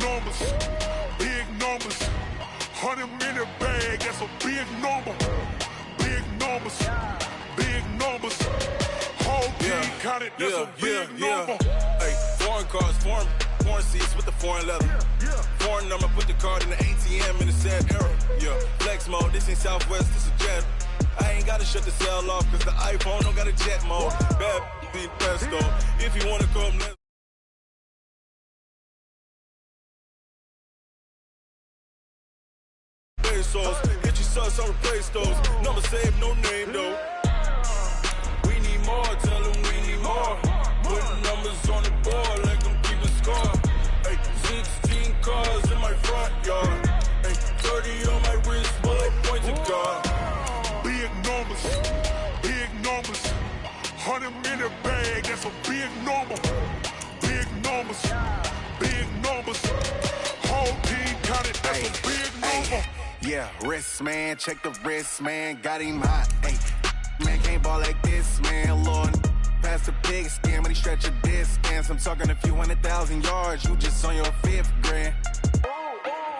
numbers, big numbers. 100-minute bag, that's a big number. Big numbers, big numbers. Whole team counted, that's a big number. Hey, foreign cars, foreign seats with the foreign leather. Foreign number, put the card in the ATM in the sad era. Yeah, flex mode, this ain't Southwest, this a jet. I ain't gotta shut the cell off, cause the iPhone don't got a jet mode. Bad be pesto, if you wanna come, let's pesos. Get your sons on replace those. Number saved, no name though. We need more, tell them we need more. Putting numbers on the board, let them keep a score. Hey, 16 cars in my front yard. Hey, 30 on my wrist, bullet point to God. Big numbers, big numbers. 100-minute bag, that's a big number. Big numbers, big numbers. Whole team counted, that's a big number. Yeah, wrist man, check the wrist man, got him hot. Hey, man can't ball like this, man. Lord, past the big scam, but he stretch a distance. I'm talking a few 100,000 yards, you just on your 5th grand.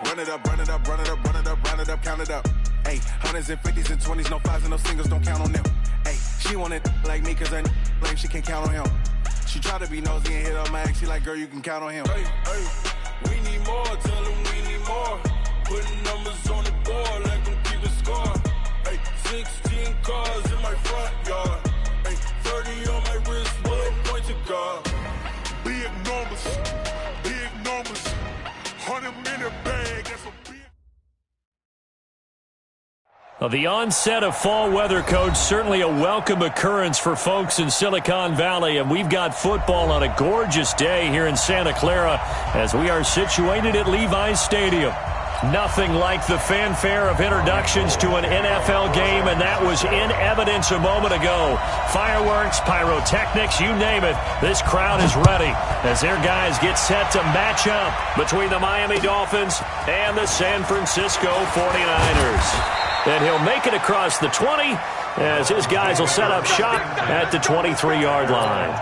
Run it up, run it up, run it up, run it up, run it up, count it up. Hey, 100s and 50s and 20s, no 5s and no singles, don't count on them. Hey, she wanted like me, cause her like she can't count on him. She tried to be nosy and hit her max, she like, girl, you can count on him. Hey, we need more, tell them we need more. Putting numbers on the board, let them keep a score. Hey, 16 cars in my front yard. Hey, 30 on my wrist, bullet point to God. Big numbers, big numbers. 100-minute bag, that's a big. Well, the onset of fall weather, Coach, certainly a welcome occurrence for folks in Silicon Valley, and we've got football on a gorgeous day here in Santa Clara as we are situated at Levi's Stadium. Nothing like the fanfare of introductions to an NFL game, and that was in evidence a moment ago. Fireworks, pyrotechnics, you name it. This crowd is ready as their guys get set to match up between the Miami Dolphins and the San Francisco 49ers. And he'll make it across the 20 as his guys will set up shop at the 23-yard line.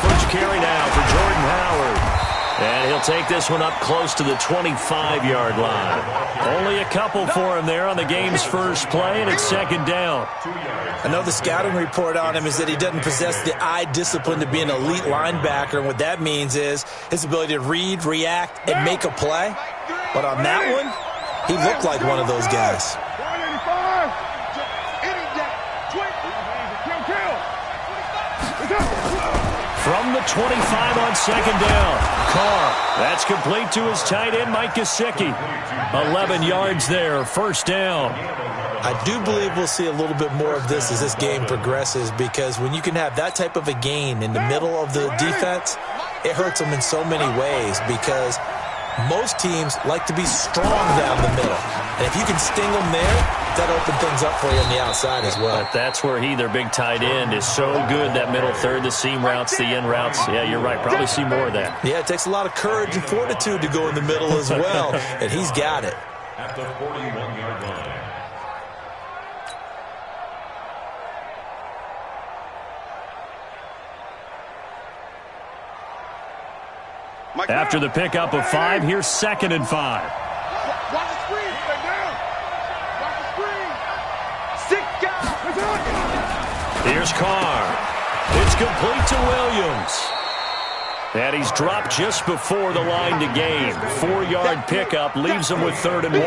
First carry now for Jordan Howard. And he'll take this one up close to the 25-yard line. Only a couple for him there on the game's first play, and it's second down. I know the scouting report on him is that he doesn't possess the eye discipline to be an elite linebacker, and what that means is his ability to read, react, and make a play. But on that one, he looked like one of those guys. From the 25 on second down, Carr. That's complete to his tight end, Mike Gesicki. 11 yards there, first down. I do believe we'll see a little bit more of this as this game progresses, because when you can have that type of a gain in the middle of the defense, it hurts them in so many ways, because most teams like to be strong down the middle. And if you can sting them there, that opens things up for you on the outside as well. But that's where their big tight end, is so good, that middle third, the seam routes, the in routes. Yeah, you're right. Probably see more of that. Yeah, it takes a lot of courage and fortitude to go in the middle as well, and he's got it. At the 41-yard line. After the pickup of 5, here's 2nd and 5. Watch the screen. Stay down. Watch the screen. Stick down. Here's Carr. It's complete to Williams. And he's dropped just before the line to gain. 4-yard pickup leaves him with 3rd and 1.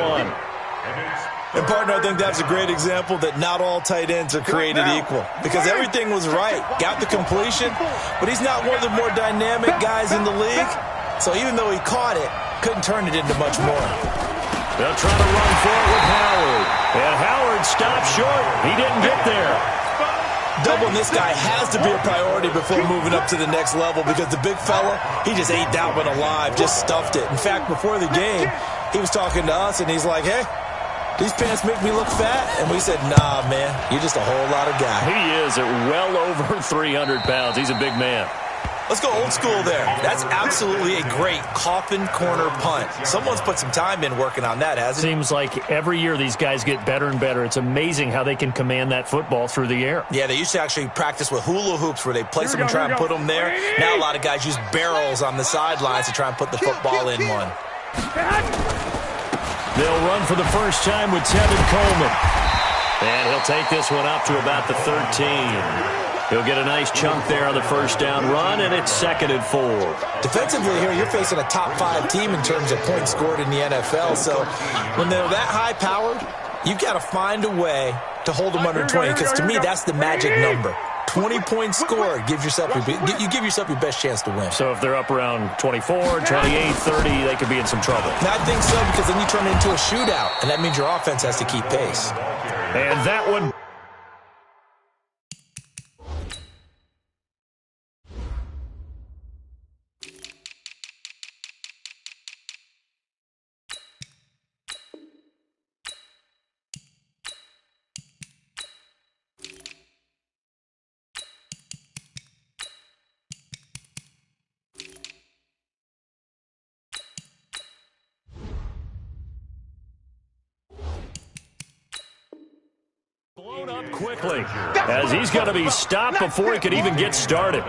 And, partner, I think that's a great example that not all tight ends are created equal, because everything was right. Got the completion, but he's not one of the more dynamic guys in the league. So even though he caught it, couldn't turn it into much more. They'll try to run for it with Howard. And Howard stopped short. He didn't get there. Doubling this guy has to be a priority before moving up to the next level, because the big fella, he just ate that one alive, just stuffed it. In fact, before the game, he was talking to us, and he's like, hey, these pants make me look fat. And we said, nah, man, you're just a whole lot of guy. He is at well over 300 pounds. He's a big man. Let's go old school there. That's absolutely a great coffin corner punt. Someone's put some time in working on that, hasn't it? Seems like every year these guys get better and better. It's amazing how they can command that football through the air. Yeah, they used to actually practice with hula hoops where they place them and try and put them there. Now a lot of guys use barrels on the sidelines to try and put the football in one. They'll run for the first time with Tevin Coleman. And he'll take this one up to about the 13. He'll get a nice chunk there on the first down run, and it's 2nd and 4. Defensively here, you're facing a top-5 team in terms of points scored in the NFL. So when they're that high-powered, you've got to find a way to hold them under 20, because to me, that's the magic number. 20 points scored, you give yourself your best chance to win. So if they're up around 24, 28, 30, they could be in some trouble. And I think so, because then you turn it into a shootout, and that means your offense has to keep pace. And that one... blown up quickly, as he's going to be stopped before he could even get started.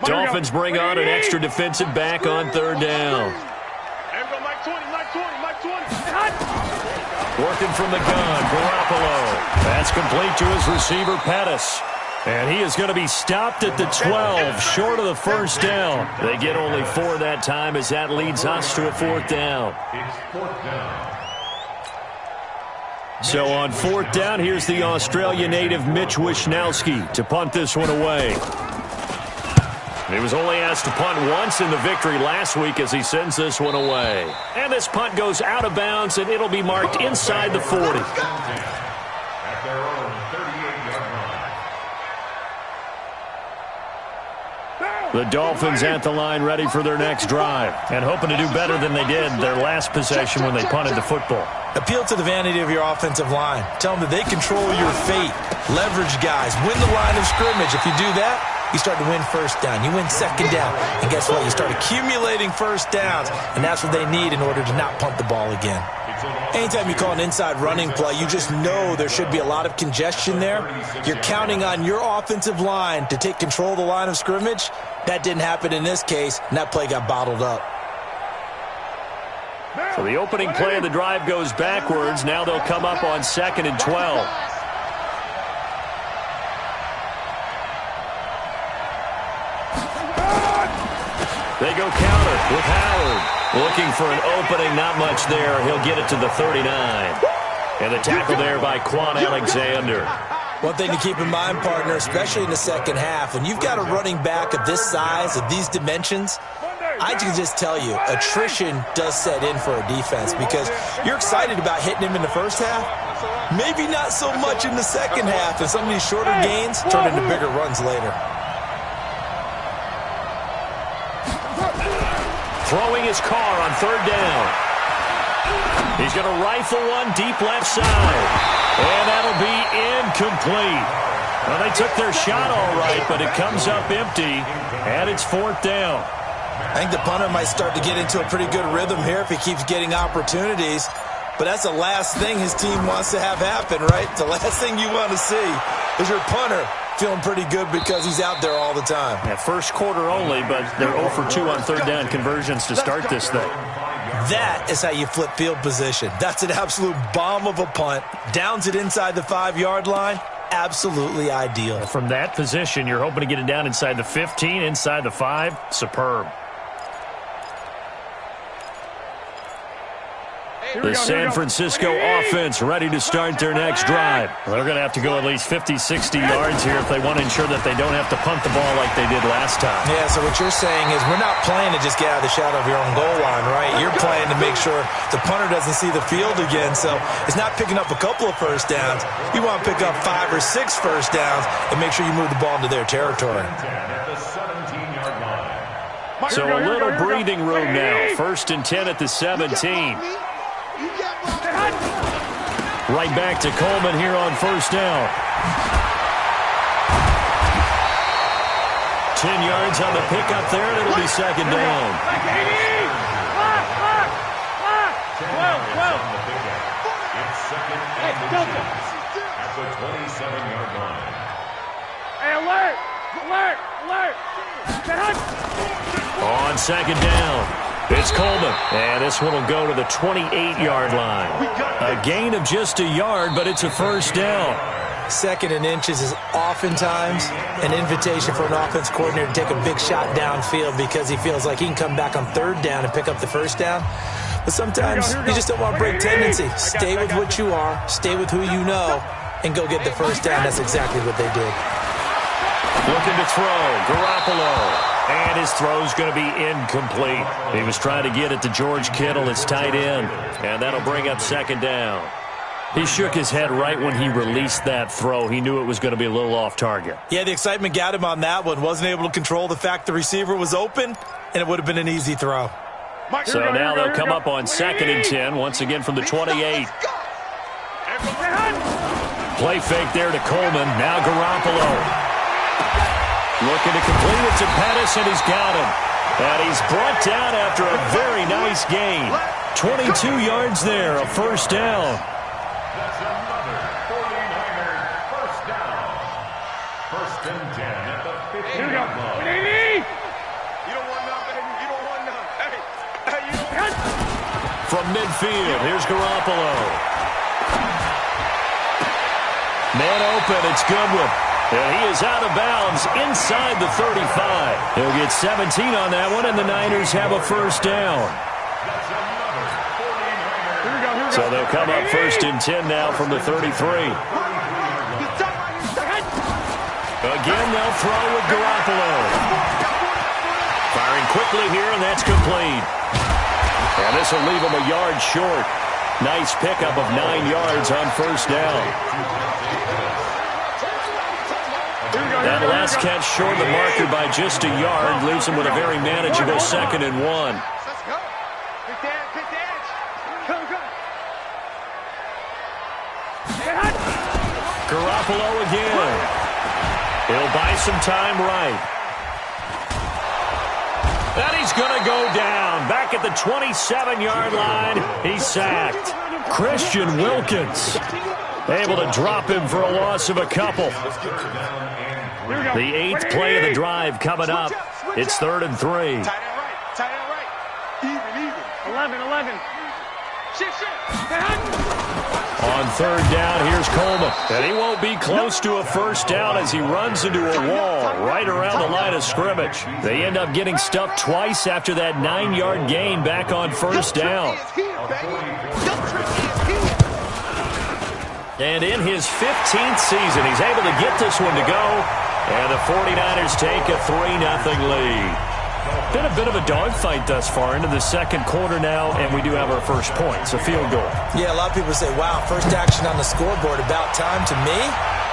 Dolphins bring on an extra defensive back on 3rd down. Working from the gun, Garoppolo. That's complete to his receiver, Pettis. And he is going to be stopped at the 12, short of the first down. They get only 4 that time, as that leads us to a 4th down. So on 4th down, here's the Australia native Mitch Wishnowsky to punt this one away. He was only asked to punt once in the victory last week as he sends this one away. And this punt goes out of bounds, and it'll be marked inside the 40. The Dolphins at the line ready for their next drive and hoping to do better than they did their last possession when they punted the football. Appeal to the vanity of your offensive line. Tell them that they control your fate. Leverage guys. Win the line of scrimmage. If you do that, you start to win first down. You win 2nd down. And guess what? You start accumulating first downs. And that's what they need in order to not punt the ball again. Anytime you call an inside running play, you just know there should be a lot of congestion there. You're counting on your offensive line to take control of the line of scrimmage. That didn't happen in this case, and that play got bottled up. So the opening play of the drive goes backwards. Now they'll come up on 2nd and 12. They go counter with Howard. Looking for an opening, not much there. He'll get it to the 39. And the tackle there by Quan Alexander. One thing to keep in mind, partner, especially in the second half, when you've got a running back of this size, of these dimensions, I can just tell you, attrition does set in for a defense, because you're excited about hitting him in the first half, maybe not so much in the second half, and some of these shorter gains turn into bigger runs later. Throwing his car on 3rd down. He's going to rifle one deep left side. And that'll be incomplete. Well, they took their shot all right, but it comes up empty, and it's 4th down. I think the punter might start to get into a pretty good rhythm here if he keeps getting opportunities. But that's the last thing his team wants to have happen, right? The last thing you want to see is your punter feeling pretty good because he's out there all the time. Yeah, first quarter only, but they're 0 for 2 on 3rd down conversions to start this thing. That is how you flip field position. That's an absolute bomb of a punt. Downs it inside the 5-yard line. Absolutely ideal. From that position, you're hoping to get it down inside the 15, inside the 5. Superb. The San Francisco offense ready to start their next drive. They're going to have to go at least 50, 60 yards here if they want to ensure that they don't have to punt the ball like they did last time. Yeah, so what you're saying is we're not playing to just get out of the shadow of your own goal line, right? You're playing to make sure the punter doesn't see the field again. So it's not picking up a couple of first downs. You want to pick up 5 or 6 first downs and make sure you move the ball into their territory. So a little breathing room now. 1st and 10 at the 17. Right back to Coleman here on 1st down. 10 yards on the pickup there, and it'll be 2nd down. It's 2nd and 10 at the 27-yard line. Hey, alert! Alert! Alert! On 2nd down, it's Coleman. And this one will go to the 28-yard line. A gain of just a yard, but it's a 1st down. 2nd and inches is oftentimes an invitation for an offense coordinator to take a big shot downfield because he feels like he can come back on 3rd down and pick up the 1st down. But sometimes you just don't want to break tendency. Stay with what you are, stay with who you know, and go get the 1st down. That's exactly what they did. Looking to throw, Garoppolo. And his throw's going to be incomplete. He was trying to get it to George Kittle, his tight end. And that'll bring up 2nd down. He shook his head right when he released that throw. He knew it was going to be a little off target. Yeah, the excitement got him on that one. Wasn't able to control the fact the receiver was open, and it would have been an easy throw. So now they'll come up on 2nd and 10, once again from the 28. Play fake there to Coleman. Now Garoppolo. Looking to complete it to Pettis, and he's got him. And he's brought down after a very nice gain. 22 yards there, a 1st down. That's another 49er 1st down. 1st and 10 at the 50-yard line. You don't want none, baby. You don't want none. Hey, you don't want none. From midfield, here's Garoppolo. Man open, it's Goodwin. And he is out of bounds inside the 35. He'll get 17 on that one, and the Niners have a 1st down. So they'll come up 1st and 10 now from the 33. Again, they'll throw with Garoppolo. Firing quickly here, and that's complete. And this will leave him a yard short. Nice pickup of 9 yards on 1st down. That last catch short of the marker by just a yard leaves him with a very manageable 2nd and 1. Let's go. Pick the edge. Go. Garoppolo again. He'll buy some time right. And he's going to go down. Back at the 27-yard line. He's sacked. Christian Wilkins able to drop him for a loss of a couple. The 8th play of the drive coming up. It's 3rd and 3. Tight end right. Even. 11. Shift. On 3rd down, here's Coleman. And he won't be close to a 1st down as he runs into a wall right around the line of scrimmage. They end up getting stuffed twice after that 9-yard gain back on 1st down. And in his 15th season, he's able to get this one to go. And the 49ers take a 3-0 lead. Been a bit of a dogfight thus far into the 2nd quarter now, and we do have our 1st points, a field goal. Yeah, a lot of people say, wow, first action on the scoreboard, about time. To me,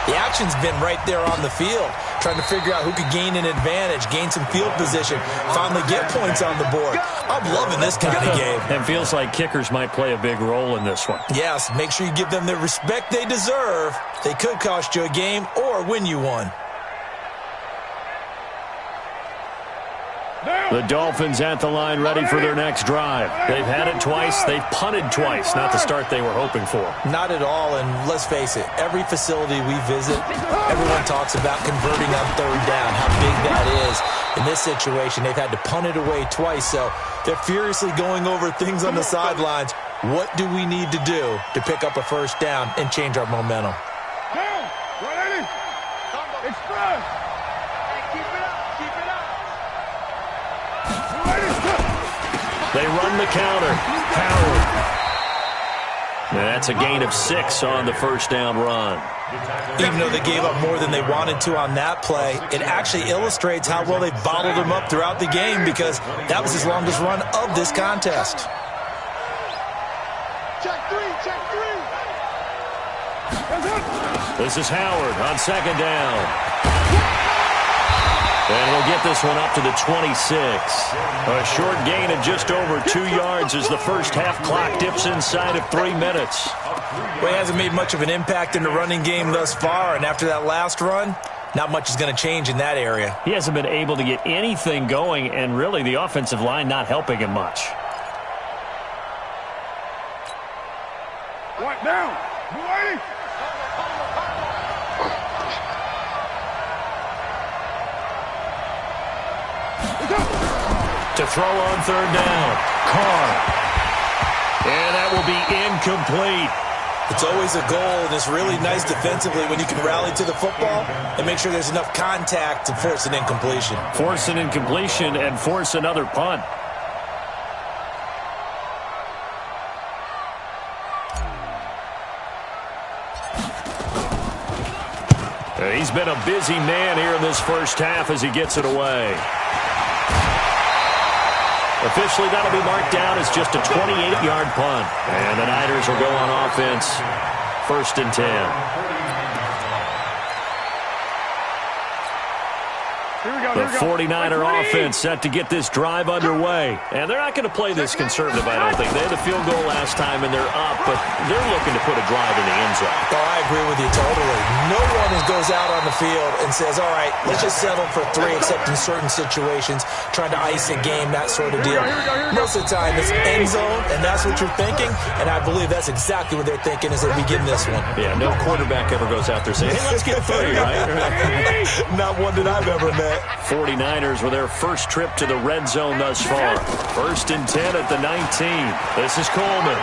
the action's been right there on the field, trying to figure out who could gain an advantage, gain some field position, finally get points on the board. I'm loving this kind of game. And feels like kickers might play a big role in this one. Yes, make sure you give them the respect they deserve. They could cost you a game or win you one. The Dolphins at the line ready for their next drive. They've had it twice. They've punted twice. Not the start they were hoping for. Not at all, and let's face it, every facility we visit, everyone talks about converting on 3rd down, how big that is. In this situation, they've had to punt it away twice, so they're furiously going over things on the sidelines. What do we need to do to pick up a 1st down and change our momentum? They run the counter. Howard. And that's a gain of 6 on the first down run. Even though they gave up more than they wanted to on that play, it actually illustrates how well they bottled him up throughout the game because that was his longest run of this contest. Check three. This is Howard on second down. And we'll get this one up to the 26. A short gain of just over 2 yards as the first half clock dips inside of 3 minutes. Well, he hasn't made much of an impact in the running game thus far, and after that last run, not much is going to change in that area. He hasn't been able to get anything going, and really the offensive line not helping him much. What now? Boy! To throw on third down, Carr. And that will be incomplete. It's always a goal, and it's really nice defensively when you can rally to the football and make sure there's enough contact to force an incompletion. Force an incompletion and force another punt. He's been a busy man here in this first half as he gets it away. Officially, that'll be marked down as just a 28-yard punt. And the Niners will go on offense, 1st and 10. The 49er offense set to get this drive underway. And they're not going to play this conservative, I don't think. They had the field goal last time, and they're up, but they're looking to put a drive in the end zone. Oh, I agree with you totally. No one goes out on the field and says, all right, let's just settle for 3, except in certain situations, trying to ice a game, that sort of deal. Most of the time, it's end zone, and that's what you're thinking, and I believe that's exactly what they're thinking as they begin this one. Yeah, no quarterback ever goes out there saying, hey, let's get 3, right? Not one that I've ever met. 49ers with their first trip to the red zone thus far. 1st and 10 at the 19. This is Coleman.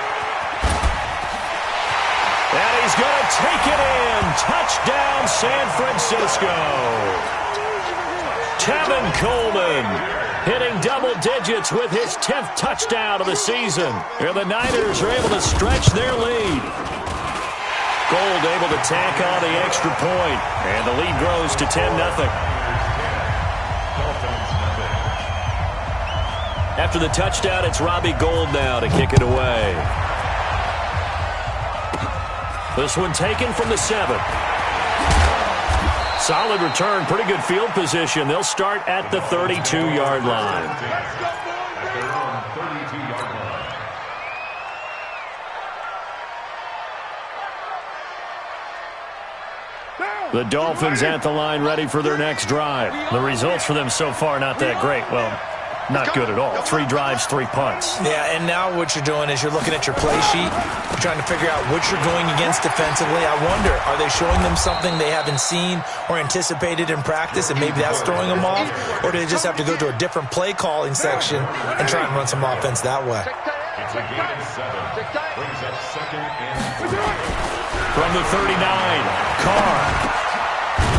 And he's going to take it in. Touchdown, San Francisco. Tevin Coleman hitting double digits with his 10th touchdown of the season. And the Niners are able to stretch their lead. Gold able to tack on the extra point. And the lead grows to 10-0. After the touchdown, it's Robbie Gould now to kick it away. This one taken from the 7. Solid return, pretty good field position. They'll start at the 32-yard line. The Dolphins at the line ready for their next drive. The results for them so far not that great. Well, not good at all. 3 drives, 3 punts. Yeah, and now what you're doing is you're looking at your play sheet, trying to figure out what you're going against defensively. I wonder, are they showing them something they haven't seen or anticipated in practice, and maybe that's throwing them off? Or do they just have to go to a different play calling section and try and run some offense that way? It's a gain of 7. Brings up 2nd and 4. From the 39, Carr.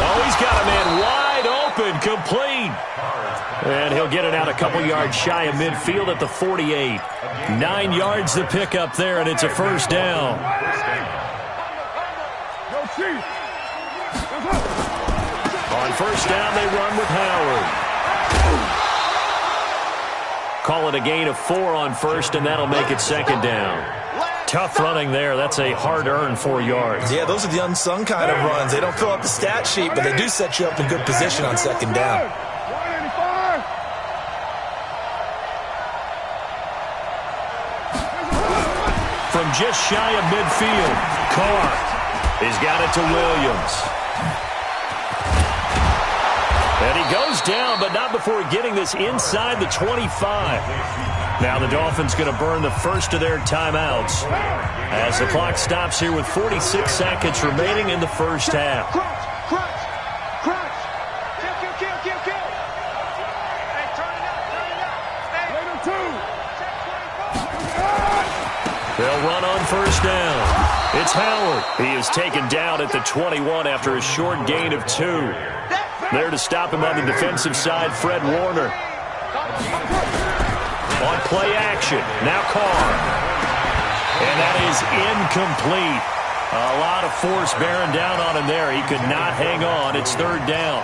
Oh, he's got a man wide open, complete. And he'll get it out a couple yards shy of midfield at the 48. 9 yards to pick up there, and it's a first down. On first down, they run with Howard. Call it a gain of 4 on first, and that'll make it 2nd down. Tough running there. That's a hard-earned 4 yards. Yeah, those are the unsung kind of runs. They don't fill up the stat sheet, but they do set you up in good position on 2nd down. From just shy of midfield, Carr has got it to Williams. And he goes down, but not before getting this inside the 25. Now the Dolphins going to burn the first of their timeouts as the clock stops here with 46 seconds remaining in the first half. Crunch. Kill. Hey, turn it up. Hey. They'll run on first down. It's Howard. He is taken down at the 21 after a short gain of 2. There to stop him on the defensive side, Fred Warner. On play action, now Carr. And that is incomplete. A lot of force bearing down on him there. He could not hang on. It's third down.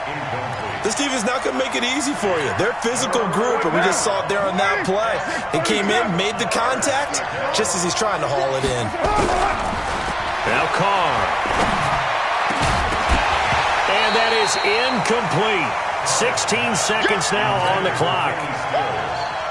This team is not going to make it easy for you. They're a physical group, and we just saw it there on that play. He came in, made the contact, just as he's trying to haul it in. Now Carr. And that is incomplete. 16 seconds now on the clock.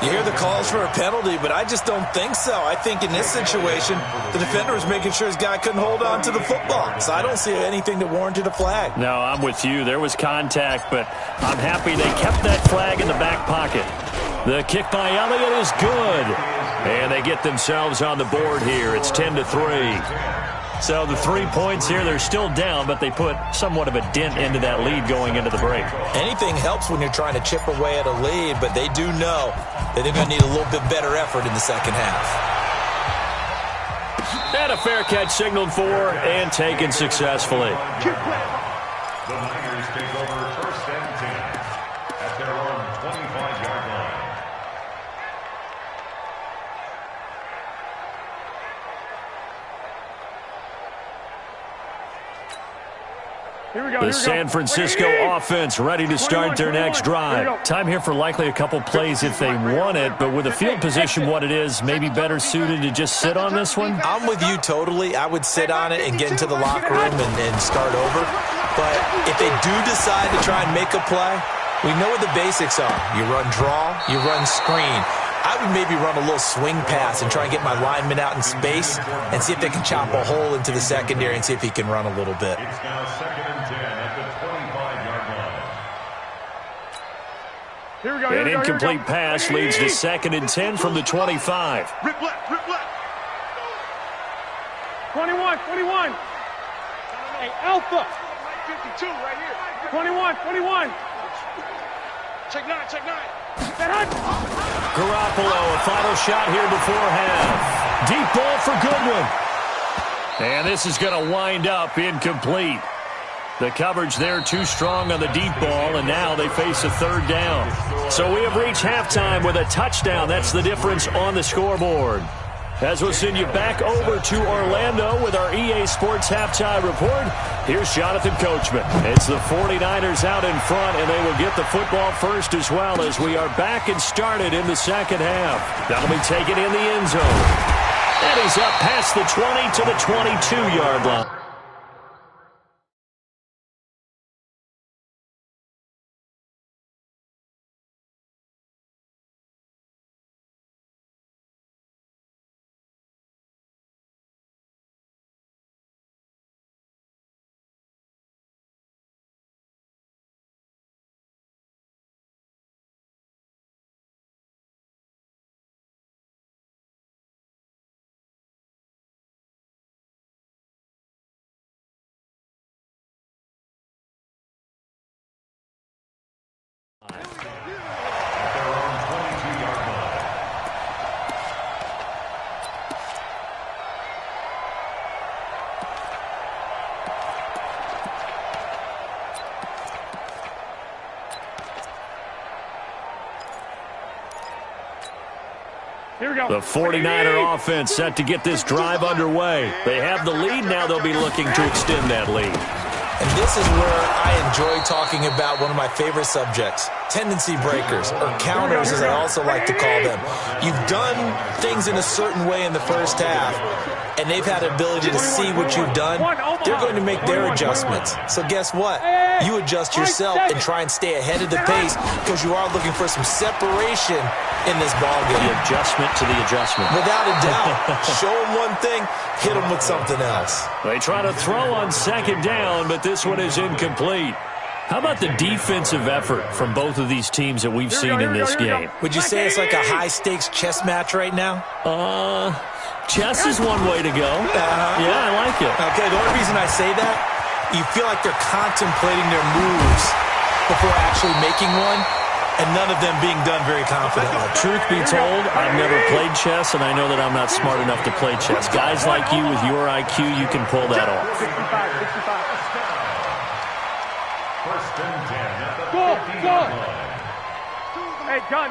You hear the calls for a penalty, but I just don't think so. I think in this situation, the defender was making sure his guy couldn't hold on to the football. So I don't see anything that warranted a flag. No, I'm with you. There was contact, but I'm happy they kept that flag in the back pocket. The kick by Elliott is good. And they get themselves on the board here. It's 10-3. So the 3 points here, they're still down, but they put somewhat of a dent into that lead going into the break. Anything helps when you're trying to chip away at a lead, but they do know that they're going to need a little bit better effort in the second half. And a fair catch signaled for and taken successfully. The Niners take over first and 10 at their own 25-yard line. The San Francisco offense ready to start their next drive. Time here for likely a couple plays if they want it, but with the field position what it is, maybe better suited to just sit on this one? I'm with you totally. I would sit on it and get into the locker room and start over. But if they do decide to try and make a play, we know what the basics are. You run draw, you run screen. I would maybe run a little swing pass and try and get my lineman out in space and see if they can chop a hole into the secondary and see if he can run a little bit. It's now second and 10 at the 25-yard line. Here we go. An incomplete pass leads to second and 10 from the 25. Rip left, rip left. 21. Hey, Alpha. 52 right here. 21. Check nine. Garoppolo, a final shot here before half. Deep ball for Goodwin. And this is going to wind up incomplete. The coverage there too strong on the deep ball, and now they face a third down. So we have reached halftime with a touchdown. That's the difference on the scoreboard. As we'll send you back over to Orlando with our EA Sports Halftime Report, here's Jonathan Coachman. It's the 49ers out in front, and they will get the football first as well as we are back and started in the second half. That'll be taken in the end zone. And he's up past the 20 to the 22-yard line. The 49er offense set to get this drive underway. They have the lead. Now they'll be looking to extend that lead. And this is where I enjoy talking about one of my favorite subjects, tendency breakers, or counters as I also like to call them. You've done things in a certain way in the first half, and they've had the ability to see what you've done. They're going to make their adjustments. So guess what? You adjust yourself and try and stay ahead of the pace because you are looking for some separation in this ballgame. The adjustment to the adjustment. Without a doubt. Show them one thing, hit them with something else. They try to throw on second down, but this one is incomplete. How about the defensive effort from both of these teams that we've seen in this game? Would you say it's like a high-stakes chess match right now? Chess is one way to go. Yeah, I like it. Okay, the only reason I say that, you feel like they're contemplating their moves before actually making one, and none of them being done very confidently. Truth be told, I've never played chess, and I know that I'm not smart enough to play chess. Guys like you with your IQ, you can pull that off. 65. First and 10 at the 15-yard line. Hey, gun.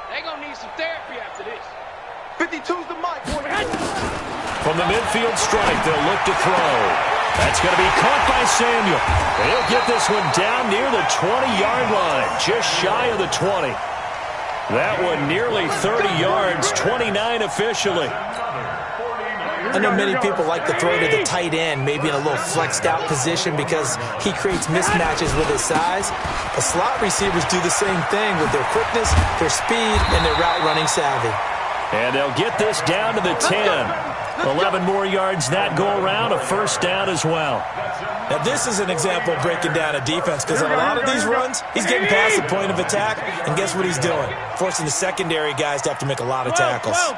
They're going to need some therapy after this. 52's the mic. From the midfield strike, they'll look to throw. That's going to be caught by Samuel. He'll get this one down near the 20-yard line, just shy of the 20. That one nearly 30 yards, 29 officially. I know many people like to throw to the tight end, maybe in a little flexed out position because he creates mismatches with his size. The slot receivers do the same thing with their quickness, their speed, and their route running savvy. And they'll get this down to the 10. 11 more yards that go around, a first down as well. Now this is an example of breaking down a defense because on a lot of these runs, he's getting past the point of attack, and guess what he's doing? Forcing the secondary guys to have to make a lot of tackles. Hey,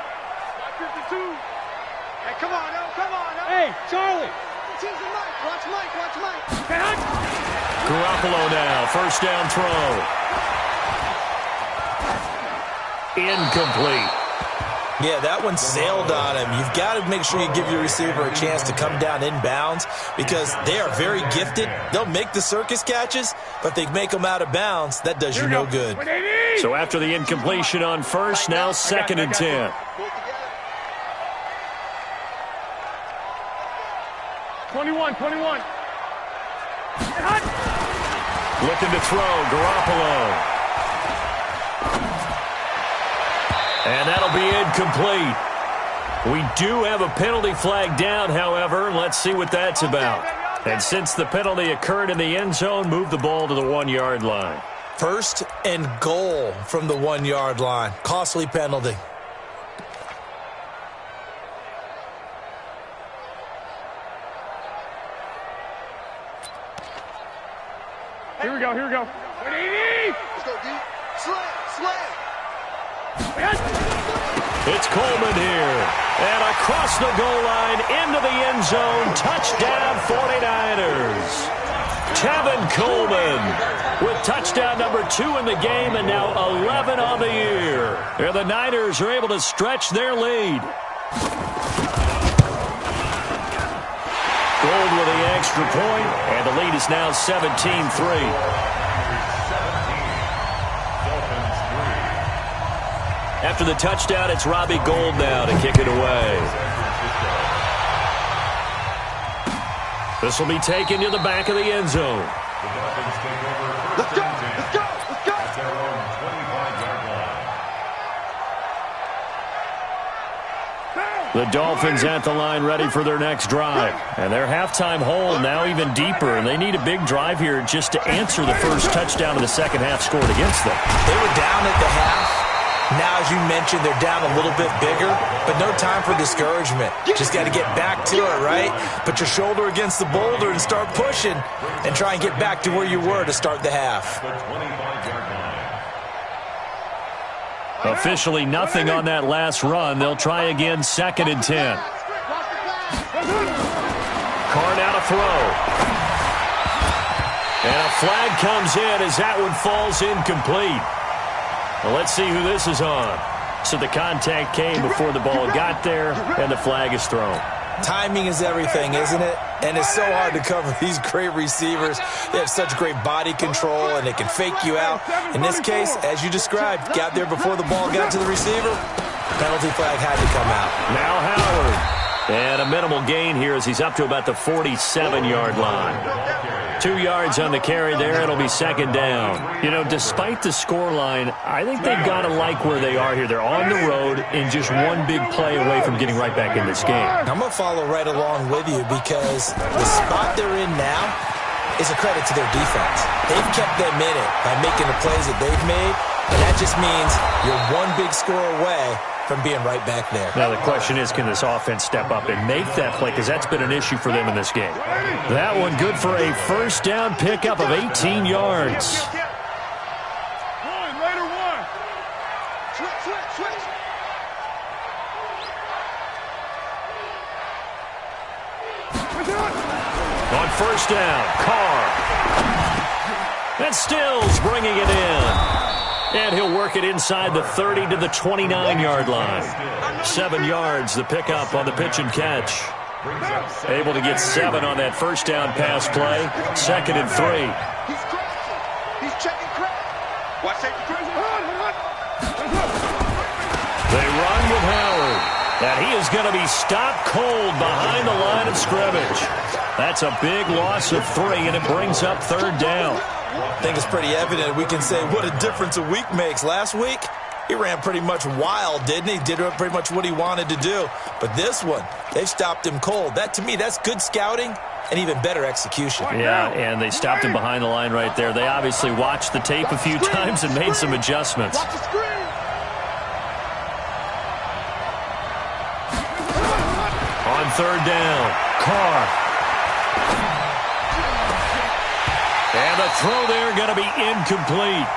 come on, no, come on, no. Hey, Charlie. Watch Mike. Garoppolo now, first down throw. Incomplete. Yeah, that one sailed on him. You've got to make sure you give your receiver a chance to come down inbounds because they are very gifted. They'll make the circus catches, but if they make them out of bounds, that does you no good. So after the incompletion on first, now 2nd and 10. 21. Looking to throw, Garoppolo. And that'll be incomplete. We do have a penalty flag down, however. Let's see what that's about. And since the penalty occurred in the end zone, move the ball to the 1-yard line. 1st and goal from the 1-yard line. Costly penalty. Here we go. Let's go, D. Slam. It's Coleman here. And across the goal line, into the end zone. Touchdown, 49ers. Tevin Coleman with touchdown number 2 in the game and now 11 on the year. And the Niners are able to stretch their lead. Gold with the extra point, and the lead is now 17-3. After the touchdown, it's Robbie Gould now to kick it away. This will be taken to the back of the end zone. Let's go. At their own 25-yard line. The Dolphins at the line ready for their next drive. And their halftime hole now even deeper, and they need a big drive here just to answer the first touchdown of the second half scored against them. They were down at the half. Now, as you mentioned, they're down a little bit bigger, but no time for discouragement. Just got to get back to it, right? Put your shoulder against the boulder and start pushing and try and get back to where you were to start the half. The 25-yard line. Officially nothing on that last run. They'll try again, 2nd and 10. Carr now to throw. And a flag comes in as that one falls incomplete. Well, let's see who this is on. So the contact came before the ball got there, and the flag is thrown. Timing is everything, isn't it? And it's so hard to cover these great receivers. They have such great body control, and they can fake you out. In this case, as you described, got there before the ball got to the receiver. Penalty flag had to come out. Now Howard. And a minimal gain here as he's up to about the 47-yard line. 2 yards on the carry there. It'll be 2nd down. You know, despite the scoreline, I think they've got to like where they are here. They're on the road and just one big play away from getting right back in this game. I'm going to follow right along with you because the spot they're in now is a credit to their defense. They've kept them in it by making the plays that they've made, and that just means you're one big score away from being right back there. Now the question is, can this offense step up and make that play? Because that's been an issue for them in this game. That one good for a first down pickup of 18 yards. Switch. On first down, Carr. And Stills bringing it in. And he'll work it inside the 30 to the 29-yard line. 7 yards, the pickup on the pitch and catch. Able to get 7 on that first down pass play. 2nd and 3. He's checking crack. Watch safety. They run with Howard. And he is going to be stopped cold behind the line of scrimmage. That's a big loss of 3, and it brings up 3rd down. I think it's pretty evident. We can say what a difference a week makes. Last week, he ran pretty much wild, didn't he? Did pretty much what he wanted to do. But this one, they've stopped him cold. That, to me, that's good scouting and even better execution. Yeah, and they stopped him behind the line right there. They obviously watched the tape a few times and made some adjustments. On 3rd down, Carr. And the throw there going to be incomplete.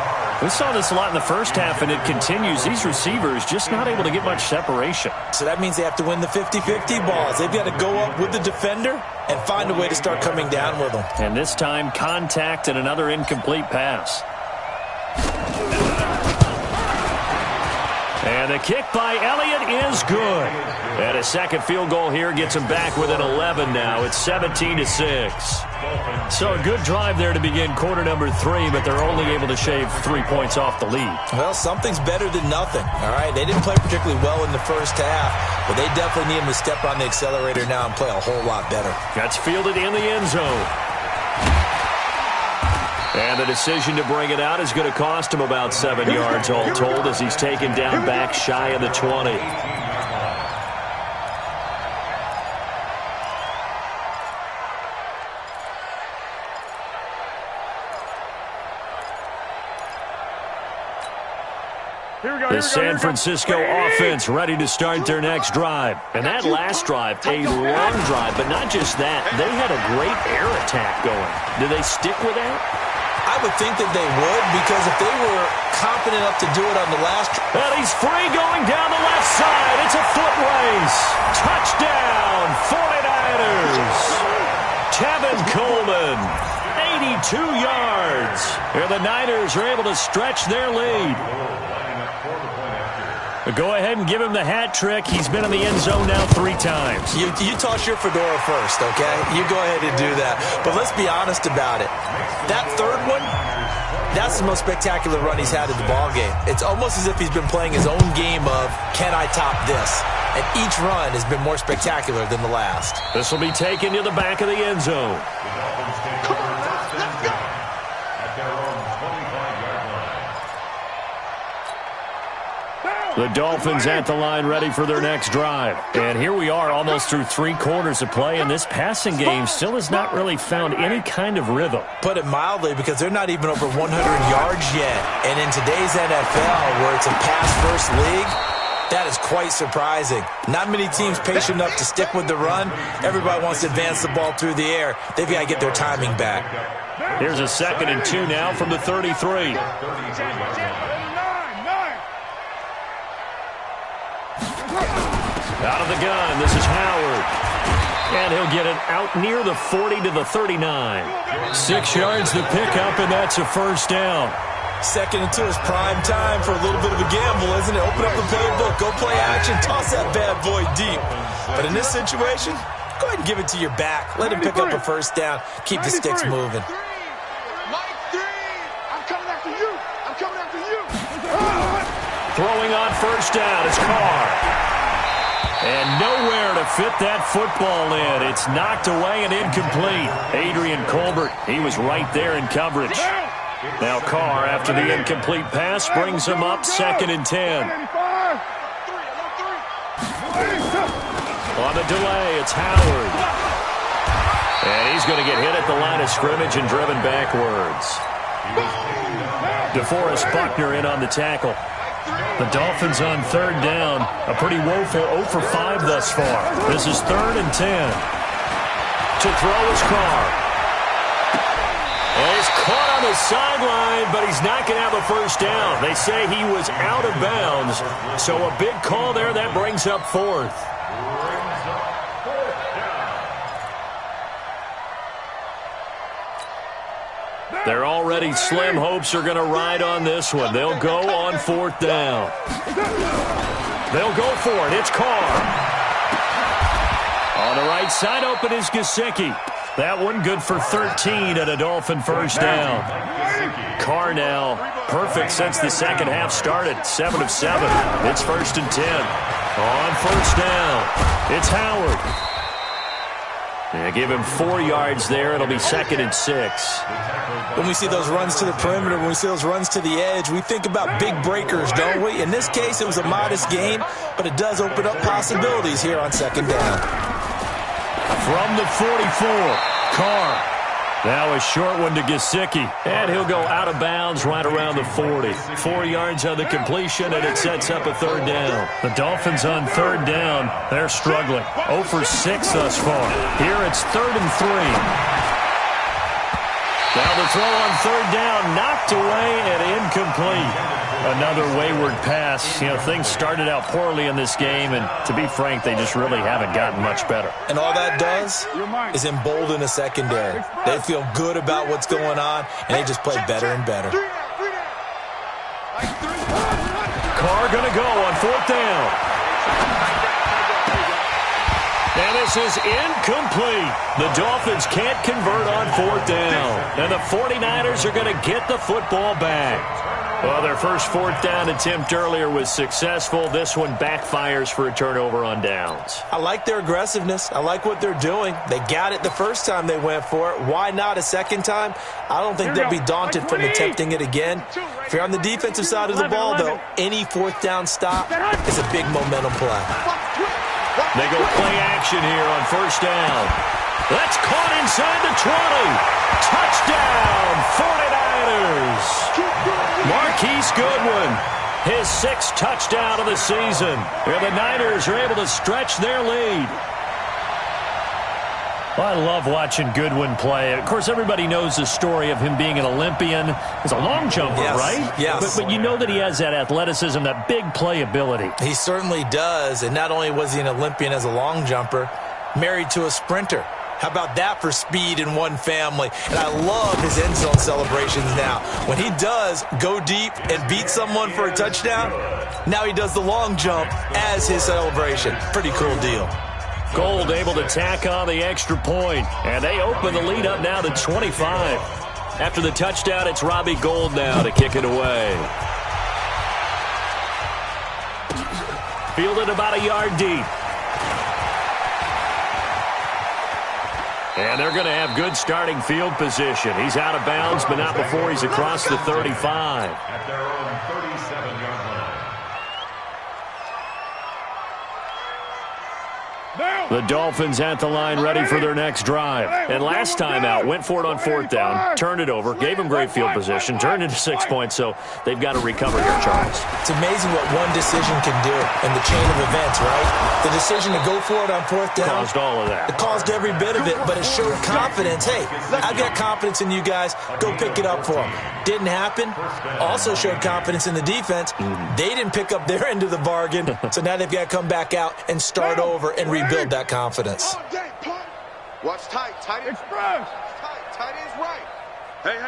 We saw this a lot in the first half, and it continues. These receivers just not able to get much separation. So that means they have to win the 50-50 balls. They've got to go up with the defender and find a way to start coming down with them. And this time, contact and another incomplete pass. And the kick by Elliott is good. And a second field goal here gets him back within 11 now. It's 17-6. So a good drive there to begin quarter number 3, but they're only able to shave 3 points off the lead. Well, something's better than nothing, all right? They didn't play particularly well in the first half, but they definitely need him to step on the accelerator now and play a whole lot better. That's fielded in the end zone. And the decision to bring it out is going to cost him about 7 yards all told as he's taken down back shy of the 20. The San Francisco offense ready to start their next drive. And that last drive, a long drive, but not just that. They had a great air attack going. Do they stick with that? I would think that they would, because if they were confident enough to do it on the last... And he's free going down the left side. It's a foot race. Touchdown, 49ers. Tevin Coleman, 82 yards. And the Niners are able to stretch their lead. But go ahead and give him the hat trick. He's been in the end zone now 3 times. You toss your fedora first, okay? You go ahead and do that. But let's be honest about it. That third one, that's the most spectacular run he's had in the ballgame. It's almost as if he's been playing his own game of, can I top this? And each run has been more spectacular than the last. This will be taken to the back of the end zone. The Dolphins at the line ready for their next drive. And here we are almost through 3 quarters of play, and this passing game still has not really found any kind of rhythm. Put it mildly, because they're not even over 100 yards yet. And in today's NFL, where it's a pass-first league, that is quite surprising. Not many teams patient enough to stick with the run. Everybody wants to advance the ball through the air. They've got to get their timing back. Here's a 2nd and 2 now from the 33. Out of the gun, this is Howard. And he'll get it out near the 40 to the 39. 6 yards to pick up, and that's a first down. 2nd and 2 is prime time for a little bit of a gamble, isn't it? Open up the playbook, go play action, toss that bad boy deep. But in this situation, go ahead and give it to your back. Let him pick up a first down. Keep the sticks moving. Throwing on first down is Carr. And nowhere to fit that football in. It's knocked away and incomplete. Adrian Colbert, he was right there in coverage. Now Carr, after the incomplete pass, brings him up 2nd and 10. On the delay, it's Howard. And he's going to get hit at the line of scrimmage and driven backwards. DeForest Buckner in on the tackle. The Dolphins on 3rd down. A pretty woeful 0 for 5 thus far. This is 3rd and 10. To throw is Carr. And he's caught on the sideline, but he's not going to have a first down. They say he was out of bounds. So a big call there. That brings up 4th. They're already slim hopes are going to ride on this one. They'll go on 4th down. They'll go for it. It's Carr. On the right side, open is Gesicki. That one good for 13 and a Dolphin first down. Carr now, perfect since the second half started. 7 of 7. It's 1st and 10. On first down, it's Howard. Yeah, give him 4 yards there. It'll be 2nd and 6. When we see those runs to the perimeter, when we see those runs to the edge, we think about big breakers, don't we? In this case, it was a modest gain, but it does open up possibilities here on 2nd down. From the 44, Carr. Now a short one to Gesicki, and he'll go out of bounds right around the 40. 4 yards on the completion, and it sets up a 3rd down. The Dolphins on 3rd down, they're struggling. 0 for 6 thus far. Here it's 3rd and 3. Now the throw on 3rd down, knocked away and incomplete. Another wayward pass. You know, things started out poorly in this game, and to be frank, they just really haven't gotten much better. And all that does is embolden a secondary. They feel good about what's going on, and they just play better and better. Carr going to go on 4th down. And this is incomplete. The Dolphins can't convert on 4th down. And the 49ers are going to get the football back. Well, their first 4th down attempt earlier was successful. This one backfires for a turnover on downs. I like their aggressiveness. I like what they're doing. They got it the first time they went for it. Why not a second time? I don't think they'll be daunted from attempting it again. If you're on the defensive side of the ball, though, any 4th down stop is a big momentum play. They go play action here on 1st down. That's caught inside the 20. Touchdown, 49ers. Marquise Goodwin, his 6th touchdown of the season. And the Niners are able to stretch their lead. Well, I love watching Goodwin play. Of course, everybody knows the story of him being an Olympian. He's a long jumper, right? Yes. But you know that he has that athleticism, that big playability. He certainly does. And not only was he an Olympian as a long jumper, married to a sprinter. How about that for speed in one family? And I love his end zone celebrations now. When he does go deep and beat someone for a touchdown, now he does the long jump as his celebration. Pretty cool deal. Gold able to tack on the extra point, and they open the lead up now to 25. After the touchdown, it's Robbie Gould now to kick it away. Fielded about a yard deep. And they're going to have good starting field position. He's out of bounds, but not before he's across the 35. At their own 37-yard line. The Dolphins at the line ready for their next drive. And last time out, went for it on 4th down, turned it over, gave them great field position, turned into 6 points, so they've got to recover here, Charles. It's amazing what one decision can do in the chain of events, right? The decision to go for it on 4th down. Caused all of that. It caused every bit of it, but it showed confidence. Hey, I've got confidence in you guys. Go pick it up for them. Didn't happen. Also showed confidence in the defense. They didn't pick up their end of the bargain, so now they've got to come back out and start over and rebuild that confidence. Watch tight. Tight is right. Tight is right. Hey.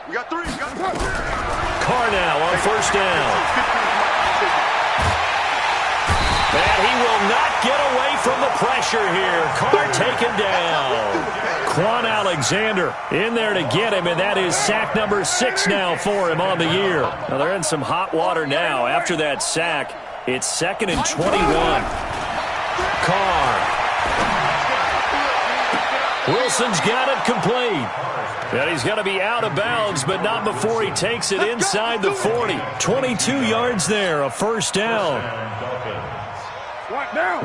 We got 3. Carr now on 1st down. And he will not get away from the pressure here. Carr taken down. Quan Alexander in there to get him, and that is sack number 6 now for him on the year. Now they're in some hot water now. After that sack, it's 2nd and 21. Carr. Wilson's got it complete. And he's going to be out of bounds, but not before he takes it inside the 40. 22 yards there, a 1st down.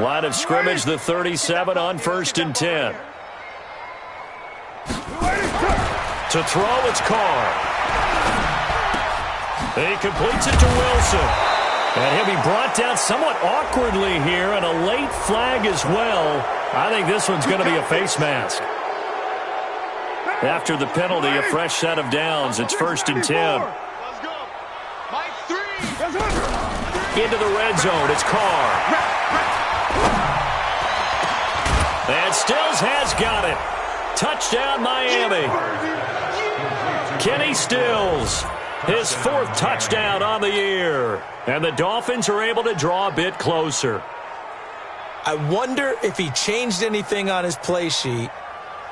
Line of scrimmage, the 37 on 1st and 10. To throw, it's Carr. He completes it to Wilson. And he'll be brought down somewhat awkwardly here, and a late flag as well. I think this one's going to be a face mask. After the penalty, a fresh set of downs. It's 1st and 10. Into the red zone. It's Carr. And Stills has got it. Touchdown, Miami. Kenny Stills, his 4th touchdown on the year. And the Dolphins are able to draw a bit closer. I wonder if he changed anything on his play sheet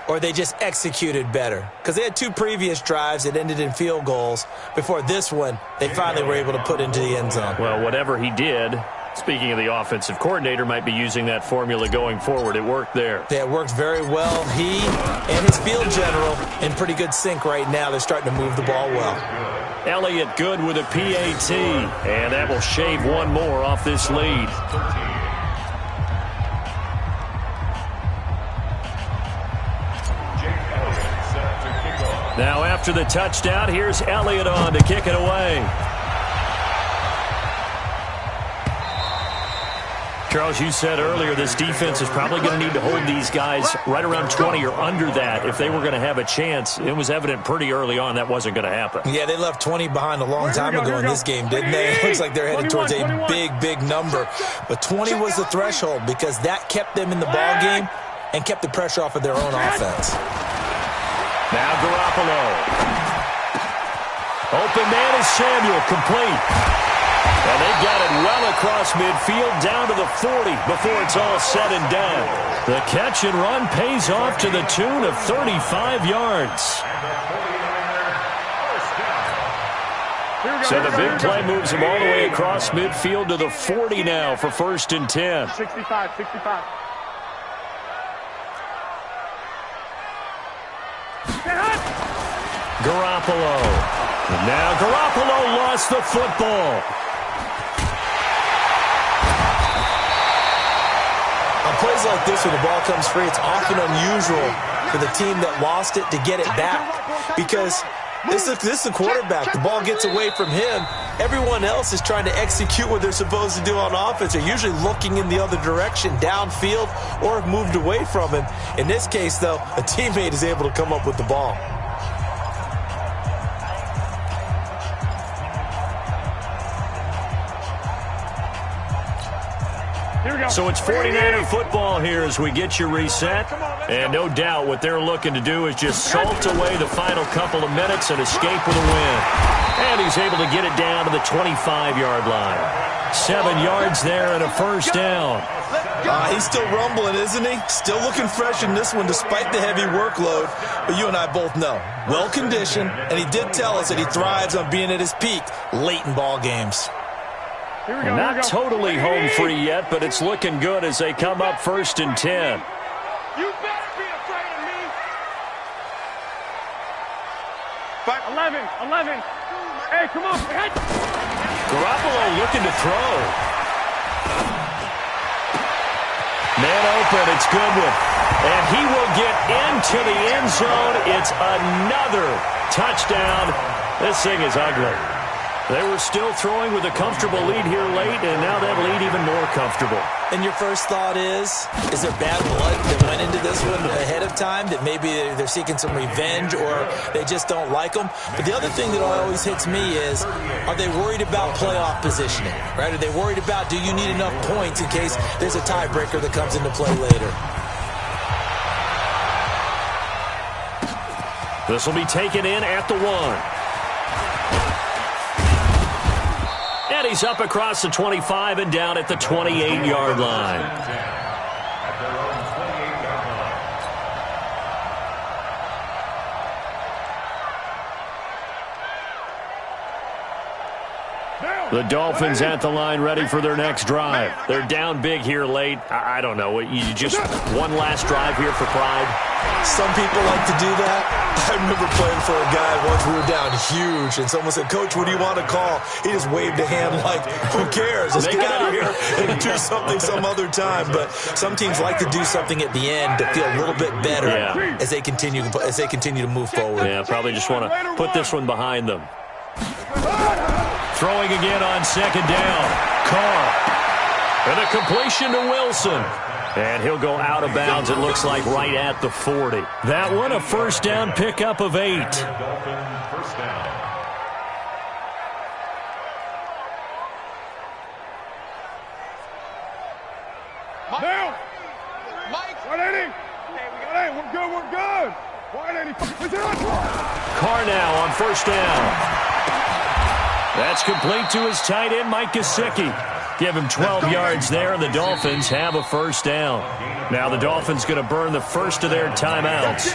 or they just executed better? Because they had 2 previous drives that ended in field goals. Before this one, they finally were able to put into the end zone. Well, whatever he did, speaking of the offensive coordinator, might be using that formula going forward. It worked there. Yeah, it worked very well. He and his field general in pretty good sync right now. They're starting to move the ball well. Elliott good with a PAT, and that will shave one more off this lead. Now after the touchdown, here's Elliott on to kick it away. Charles, you said earlier this defense is probably going to need to hold these guys right around 20 or under that if they were going to have a chance. It was evident pretty early on that wasn't going to happen. Yeah, they left 20 behind a long time ago in this game, didn't they? It looks like they're headed towards a big number. But 20 was the threshold because that kept them in the ball game and kept the pressure off of their own offense. Now Garoppolo. Open man is Samuel, complete. And they got it well across midfield down to the 40 before it's all said and done. The catch and run pays off to the tune of 35 yards. So the big play moves him all the way across midfield to the 40 now for 1st and 10. 65. Garoppolo. Now Garoppolo lost the football. On plays like this, when the ball comes free, it's often unusual for the team that lost it to get it back because this is the quarterback. The ball gets away from him. Everyone else is trying to execute what they're supposed to do on offense. They're usually looking in the other direction, downfield, or have moved away from him. In this case, though, a teammate is able to come up with the ball. So it's 49er football here as we get you reset. And no doubt what they're looking to do is just salt away the final couple of minutes and escape with a win. And he's able to get it down to the 25-yard line. 7 yards there and a first down. He's still rumbling, isn't he? Still looking fresh in this one despite the heavy workload. But you and I both know, well-conditioned, and he did tell us that he thrives on being at his peak late in ball games. Not totally home free yet, but it's looking good as they come up 1st and 10. You better be afraid of me. 11. Hey, come on. Garoppolo looking to throw. Man open, it's Goodwin. And he will get into the end zone. It's another touchdown. This thing is ugly. They were still throwing with a comfortable lead here late, and now that lead even more comfortable. And your first thought is there bad blood that went into this one ahead of time, that maybe they're seeking some revenge or they just don't like them? But the other thing that always hits me is, are they worried about playoff positioning, right? Are they worried about, do you need enough points in case there's a tiebreaker that comes into play later? This will be taken in at the 1. And he's up across the 25 and down at the 28-yard line. The Dolphins at the line ready for their next drive. They're down big here late. I don't know. You just one last drive here for pride. Some people like to do that. I remember playing for a guy once. We were down huge, and someone said, "Coach, what do you want to call?" He just waved a hand like, "Who cares? Let's get out of here and do something some other time." But some teams like to do something at the end to feel a little bit better as they continue to move forward. Yeah, probably just want to put this one behind them. Throwing again on 2nd down. Carr. And a completion to Wilson. And he'll go out of bounds, it looks like, right at the 40. That one, a first down pickup of 8. Now! Mike! What inning? Hey, we're good. What inning? Carr now on 1st down. That's complete to his tight end, Mike Gesicki. Give him 12 yards there, and the Dolphins have a first down. Now the Dolphins going to burn the first of their timeouts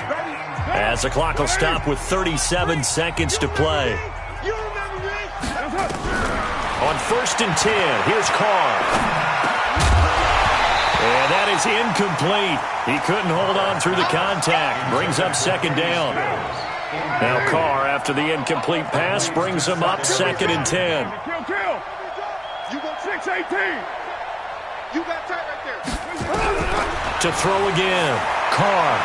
as the clock will stop with 37 seconds to play. On 1st and 10, here's Carr. And that is incomplete. He couldn't hold on through the contact. Brings up 2nd down. Now Carr, after the incomplete pass, brings him up 2nd and 10. You got 6-18. You got tight right there. To throw again. Carr.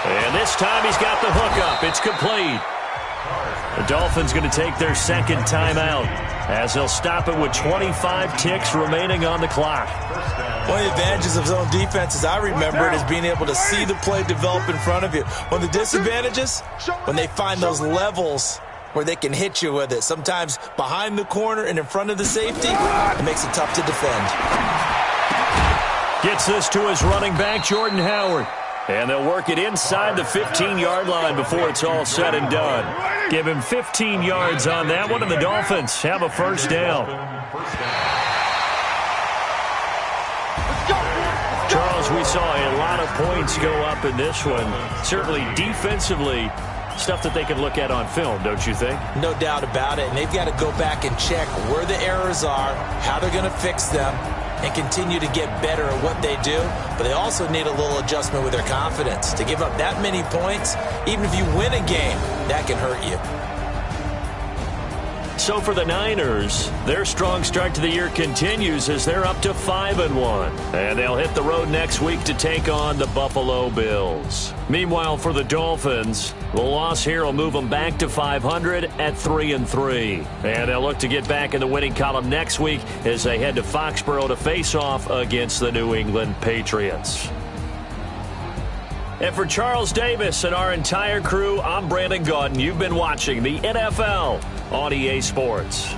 And this time he's got the hook up. It's complete. The Dolphins going to take their 2nd timeout as they'll stop it with 25 ticks remaining on the clock. One of the advantages of zone defense, as I remember it, is being able to see the play develop in front of you. One of the disadvantages, when they find those levels where they can hit you with it. Sometimes behind the corner and in front of the safety, it makes it tough to defend. Gets this to his running back, Jordan Howard. And they'll work it inside the 15-yard line before it's all said and done. Give him 15 yards on that one, and the Dolphins have a first down. Charles, we saw a lot of points go up in this one. Certainly defensively, stuff that they can look at on film, don't you think? No doubt about it. And they've got to go back and check where the errors are, how they're going to fix them, and continue to get better at what they do. But they also need a little adjustment with their confidence. To give up that many points, even if you win a game, that can hurt you. So for the Niners, their strong start to the year continues as they're up to 5-1. And they'll hit the road next week to take on the Buffalo Bills. Meanwhile, for the Dolphins, the loss here will move them back to 500 at 3-3. And they'll look to get back in the winning column next week as they head to Foxborough to face off against the New England Patriots. And for Charles Davis and our entire crew, I'm Brandon Gaudin. You've been watching the NFL on EA Sports.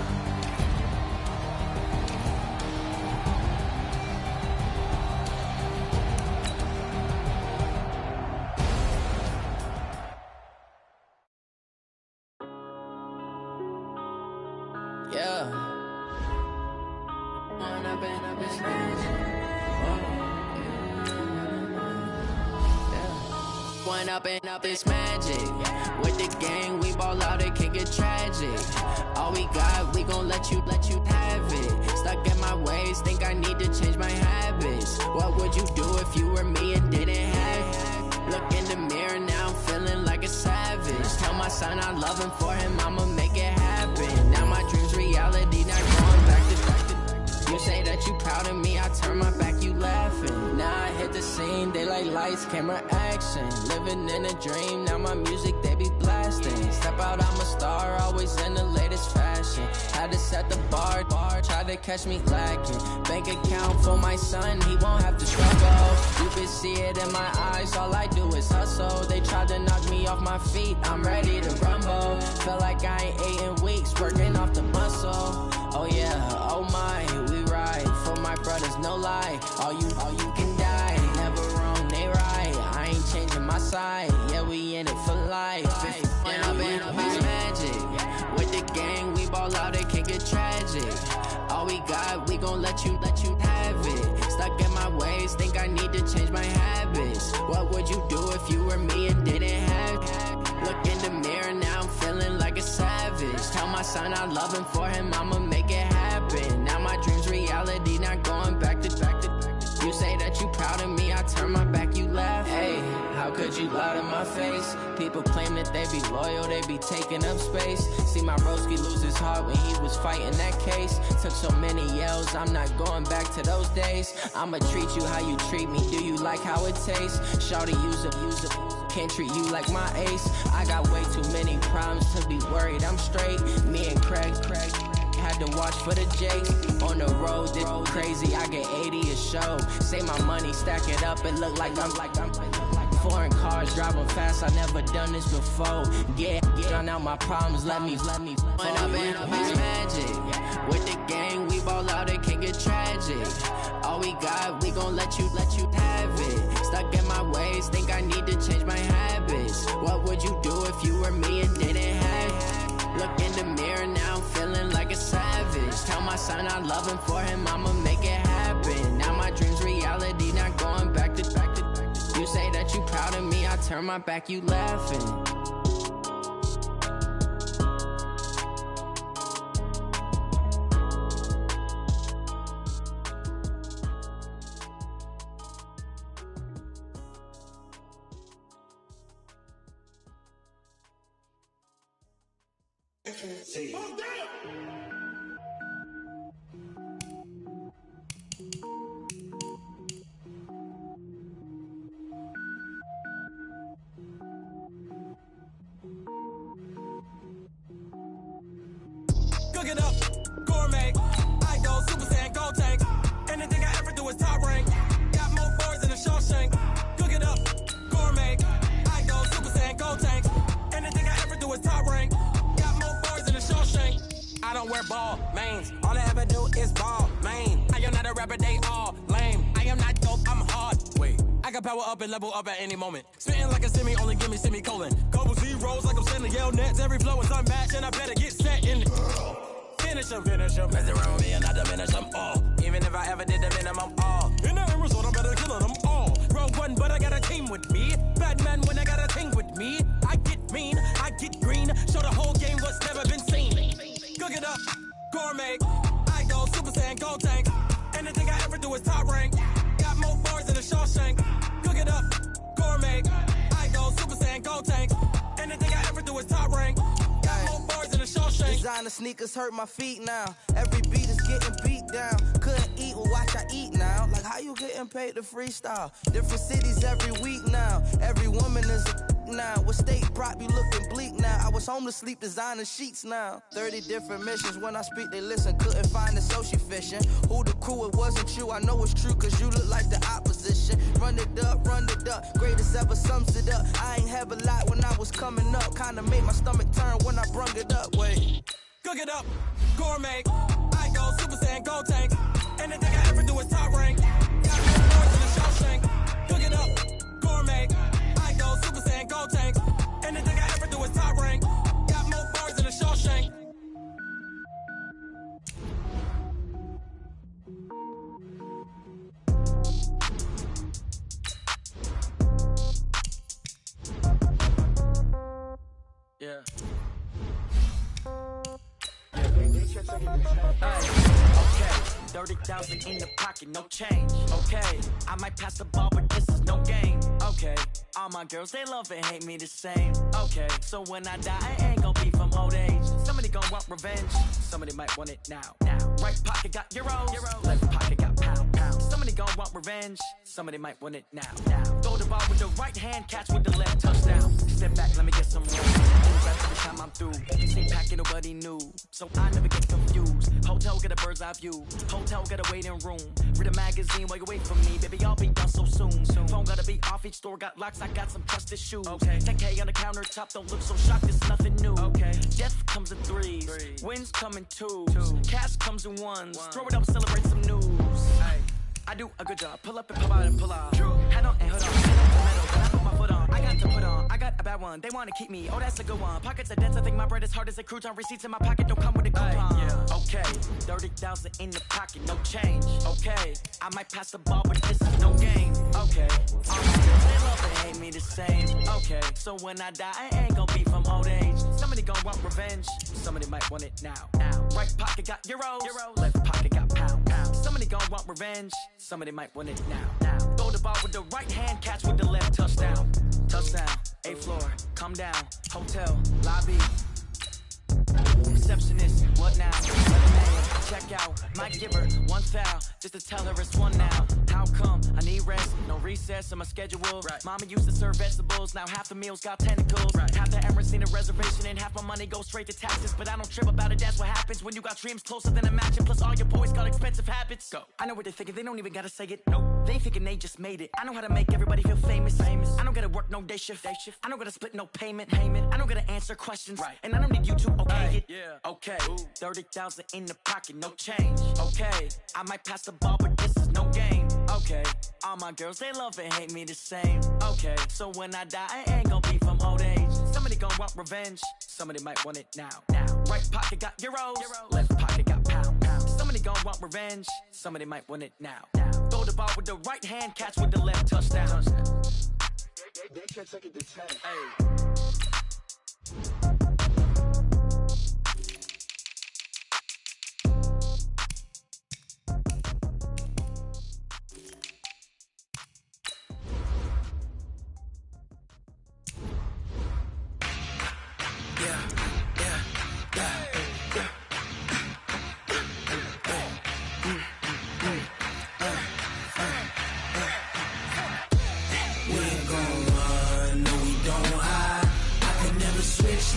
Yeah. One up and up is magic. With the gang, we ball out, it can get tragic. All we got, we gon' let you have it. Stuck in my ways, think I need to change my habits. What would you do if you were me and didn't have it? Look in the mirror now, I'm feeling like a savage. Tell my son I love him, for him I'ma make it happen. Now my dream's reality, not going back to. You say that you proud of me, I turn my back, you laughing. Now I hit the scene, they like lights, camera, action. Living in a dream, now my music, they be blasting. Step out, I'm a star, always in the latest fashion. Had to set the bar, try to catch me lacking. Bank account for my son, he won't have to struggle. You can see it in my eyes, all I do is hustle. They tried to knock me off my feet, I'm ready to rumble. Feel like I ain't ate in weeks, working off the muscle. Oh yeah, oh my, we ride for my brothers, no lie. All you can die, never wrong, they right. I ain't changing my side, yeah, we in it for life. And I've been magic. With the gang, we ball out, it can get tragic. All we got, we gon' let you have it. Stuck in my ways, think I need to change my habits. What would you do if you were me and didn't have it? Look in the mirror, now I'm feeling like a savage. Tell my son I love him, for him I'ma make it happen. Now my dream's reality, not going back to. You say that you proud of me, I turn my back, you laugh. Hey, how could you lie to my face? People claim that they be loyal, they be taking up space. See my broski lose his heart when he was fighting that case. Took so many yells, I'm not going back to those days. I'ma treat you how you treat me, do you like how it tastes? Shawty, use a can't treat you like my ace. I got way too many problems to be worried, I'm straight. Me and Craig had to watch for the Jakes. On the road, this crazy, I get 80 a show. Say my money, stack it up, it look like I'm foreign cars, driving fast, I never done this before. Yeah, drown out my problems, let me. When I've been magic. With the gang, we ball out, it can get tragic. All we got, we gon' let you have it. Stuck in my ways, think I need to change my habits. What would you do if you were me and didn't have it? Look in the mirror, now I'm feeling like a savage. Tell my son, I love him. For him, I'ma make it happen. Now my dream's reality, not going back to. You say that you proud of me, I turn my back, you laughing. Cook it up, gourmet. I go Super Saiyan, Gold Tank. Anything I ever do is top rank. Got more boys than a Shawshank. Cook it up, gourmet. I go Super Saiyan, Gold Tank. Anything I ever do is top rank. Got more boys than a Shawshank. I don't wear ball mains. All I ever do is ball main. I am not a rapper, they all lame. I am not dope, I'm hard. Wait, I can power up and level up at any moment. Spitting like a semi, only give me semicolon. Couple zeros like I'm sending yell nets. Every flow is unmatched, and I better get set in. Finish them. Mess around with me and I diminish them all. Even if I ever did the minimum all. In the end result, I'm better killing them all. Round one, but I got a team with me. Bad man when I got a team with me. I get mean, I get green. Show the whole game what's never been seen. Cook it up, gourmet. I go Super Saiyan, Gold Tank. Anything I ever do is top rank. Got more bars than a Shawshank. Cook it up, gourmet. I go Super Saiyan, Gold Tank. Anything I ever do is top rank. Got more bars than a Shawshank. Designer sneakers hurt my feet now. Every beat is getting beat down. Couldn't eat, well watch I eat now. Like how you getting paid to freestyle? Different cities every week now. Every woman is a now. What state brought me looking bleak now? I was homeless, sleep designer sheets now. 30 different missions. When I speak, they listen. Couldn't find the social fishing. Who the crew? It wasn't you. I know it's true, cause you look like the opposition. Run it up. Greatest ever sums it up. I ain't have a lot when I was coming up. Kinda made my stomach turn when I brung it up. Wait. Cook it up, gourmet. I go Super Saiyan, Gold Tank. Anything I ever do is top rank. Got more boys than a Shawshank. Cook it up, gourmet. I go Super Saiyan, Gold Tank. Anything I ever do is top rank. Got more bars than a Shawshank. Yeah. 30,000 in the pocket, no change. Okay, I might pass the ball, but this is no game. Okay, all my girls, they love and hate me the same. Okay, so when I die, I ain't gon' be from old age. Somebody gon' want revenge, somebody might want it now. Right pocket got euros, left pocket got pound. Somebody gon' want revenge, somebody might want it now. Throw the ball with the right hand, catch with the left, touchdown. Step back, let me get some room. Every time I'm through, same packet, nobody knew, so I never get confused. Hotel get a bird's eye view, hotel get a waiting room. Read a magazine while you wait for me, baby, I'll be done so soon. Phone gotta be off, each store got locks, I got some trusted shoes. Okay, 10K on the countertop, don't look so shocked, it's nothing new. Okay, death comes in threes, wins come in twos, cash comes in ones. Throw it up, celebrate some news. Hey, I do a good job, pull up and pull out and pull out. Head on and hood on, head on the metal, when I put my foot on, I got to put on. I got a bad one, they wanna keep me, oh that's a good one. Pockets are dense, I think my bread is hard as a crouton. Receipts in my pocket don't come with a coupon. Okay, 30,000 in the pocket, no change. Okay, I might pass the ball, but this is no game. Okay, all my girls, they love and hate me the same. Okay, so when I die, I ain't gon' be from old age. Somebody gon' want revenge, somebody might want it now. Right pocket got euros, left pocket got pound. Somebody gon' want revenge, somebody might want it now. Throw the ball with the right hand, catch with the left, touchdown. Touchdown, 8th floor, come down, hotel, lobby. Receptionist, what now? Check out, might give her one foul, just to tell her it's one now. How come? I need rest, no recess in my schedule. Mama used to serve vegetables, now half the meals got tentacles. Half the Emirates need a reservation and half my money goes straight to taxes. But I don't trip about it, that's what happens when you got dreams closer than a match. And plus all your boys got expensive habits. Go. I know what they're thinking, they don't even gotta say it. Nope. They thinking they just made it. I know how to make everybody feel famous. I don't gotta work no day shift. I don't gotta split no payment. I don't gotta answer questions. And I don't need you to okay it. Okay, 30,000 in the pocket, no change. Okay, I might pass the ball, but this is no game. Okay, all my girls, they love and hate me the same. Okay, so when I die, I ain't gon' be from old age. Somebody gon' want revenge, somebody might want it now. Right pocket got euros, left pocket got pound. Somebody gon' want revenge. Somebody might want it now. Throw the ball with the right hand, catch with the left, touchdown. They can't take it to 10.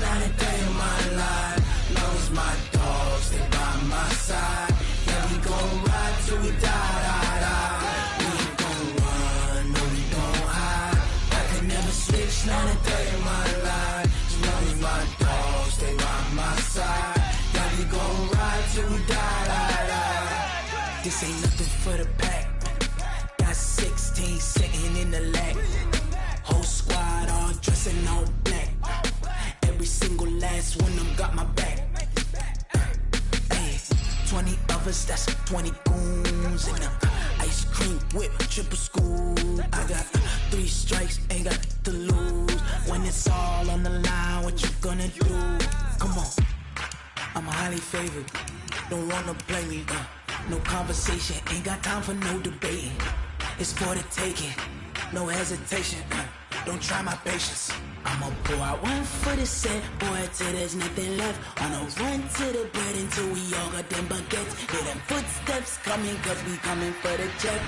Not a day in my life. Knows my dogs, they by my side. Yeah, we gon' ride till we die. We ain't gon' run, no, we gon' hide. I can never switch, not a day in my life. As long as my dogs, they by my side. Yeah, we gon' ride till we die. This ain't nothing for the pack. Got 16 sitting in the lag. Whole squad all dressing all black. Every single last one of them got my back. Hey, 20 of us, that's 20 goons. And ice cream whip, triple scoop. I got 3 strikes, ain't got to lose. When it's all on the line, what you gonna do? Come on, I'm highly favored. Don't wanna play me, no conversation, ain't got time for no debating. It's for the taking, no hesitation. Don't try my patience. I'ma pour out one for the set, boy, till there's nothing left. On a run to the bread until we all got them baguettes. Hear them footsteps coming, cause we coming for the check.